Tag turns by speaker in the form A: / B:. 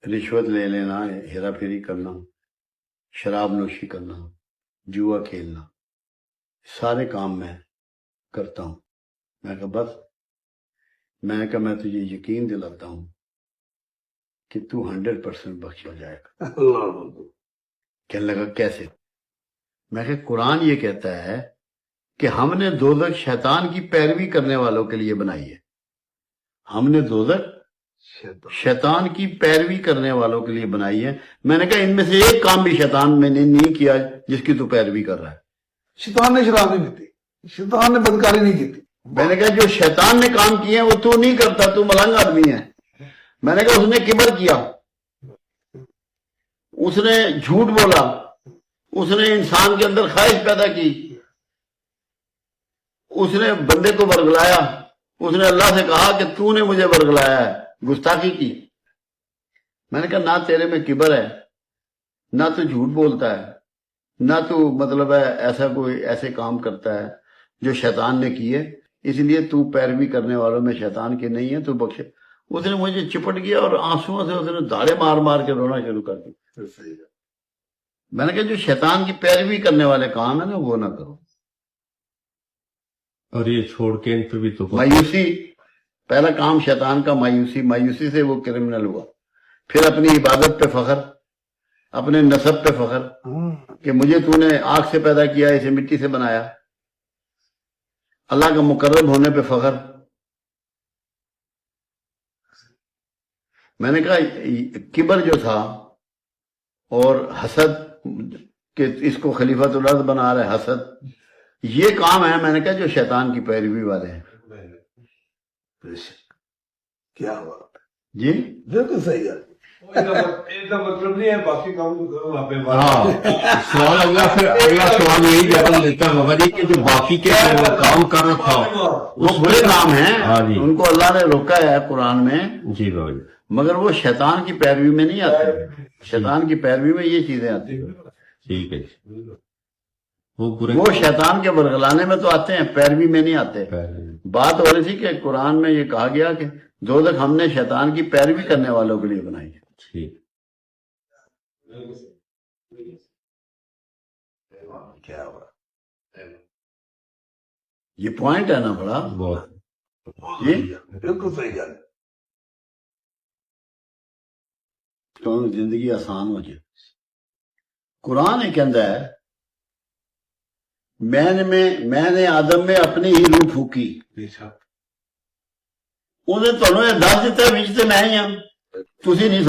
A: رشوت لے لینا، ہیرا پھیری کرنا، شراب نوشی کرنا، جوا کھیلنا، سارے کام میں کرتا ہوں۔ میں کہا بس، میں کہا میں تجھے یقین دلاتا ہوں کہ تو 100% بخش ہو جائے گا۔ کہنے لگا کیسے؟ میں کہا قرآن یہ کہتا ہے کہ ہم نے دوزخ شیطان کی پیروی کرنے والوں کے لیے بنائی ہے۔ ہم نے دوزخ شیطان کی پیروی کرنے والوں کے لیے بنائی ہے۔ میں نے کہا ان میں سے ایک کام بھی شیطان میں نے نہیں کیا جس کی تو پیروی کر رہا ہے۔
B: شیطان نے شراب نہیں پیتی، شیطان نے بدکاری نہیں کی تھی۔
A: میں نے کہا جو شیطان نے کام کیے ہیں وہ تو نہیں کرتا، تو ملنگ آدمی ہے۔ میں نے کہا اس نے کبر کیا، اس نے جھوٹ بولا، اس نے انسان کے اندر خواہش پیدا کی، اس نے بندے کو برگلایا، اس نے اللہ سے کہا کہ تو نے مجھے برگلایا ہے، گستاخی کی۔ میں نے کہا نہ تیرے میں کبر ہے، نہ تو جھوٹ بولتا ہے، نہ تو مطلب ہے ایسا کوئی ایسے کام کرتا ہے جو شیطان نے کیے، اس لیے تو پیروی کرنے والوں میں شیطان کے نہیں ہے، تو بخش۔ اس نے مجھے چپٹ گیا اور آنسوؤں سے اس نے دھاڑے مار مار کے رونا شروع کر دیا۔ میں نے کہا جو شیطان کی پیروی کرنے والے کام ہے نا وہ نہ کرو۔
C: اور یہ چھوڑ کے ان پہ بھی تو
A: مایوسی، پہلا کام شیطان کا مایوسی سے وہ کرمنل ہوا۔ پھر اپنی عبادت پہ فخر، اپنے نسب پہ فخر کہ مجھے تو نے آگ سے پیدا کیا، اسے مٹی سے بنایا، اللہ کا مقرب ہونے پہ فخر۔ میں نے کہا کبر جو تھا اور حسد کہ اس کو خلیفۃ الارض بنا رہے، حسد، یہ کام ہے میں نے کہا جو شیطان کی پیروی والے ہیں۔
B: کیا ہوا
A: جی
B: بالکل صحیح ہے۔
D: اس کا مطلب نہیں ہے باقی کام کو کرو وہاں پہ۔
C: ہاں سوال اگلا سوال یہی جواب دیتا ہے بابا جی کہ جو باقی کے کام کر رہا تھا
A: وہ برے کام ہیں،
C: ہاں جی،
A: ان کو اللہ نے روکا ہے قرآن میں،
C: جی بابا جی،
A: مگر وہ شیطان کی پیروی میں نہیں آتے۔ شیطان کی پیروی میں یہ چیزیں آتی ہیں۔
C: ٹھیک ہے جی۔ وہ برے
A: وہ شیطان کے برگلانے میں تو آتے ہیں، پیروی میں نہیں آتے۔ بات ہو رہی تھی کہ قرآن میں یہ کہا گیا کہ دوزخ ہم نے شیطان کی پیروی کرنے والوں کے لیے بنائی ہے۔
C: ٹھیک،
B: کیا ہوا
A: یہ پوائنٹ ہے نا بڑا۔
C: بہت
A: جی
B: بالکل صحیح ہے۔
A: تو زندگی آسان ہو جائے۔ قرآن یہ کہندا ہے میں نے آدم میں اپنی ہی روح پھوکی، انہیں تمہیں دس دیتا وچ تے میں ہی ہاں، تسی نہیں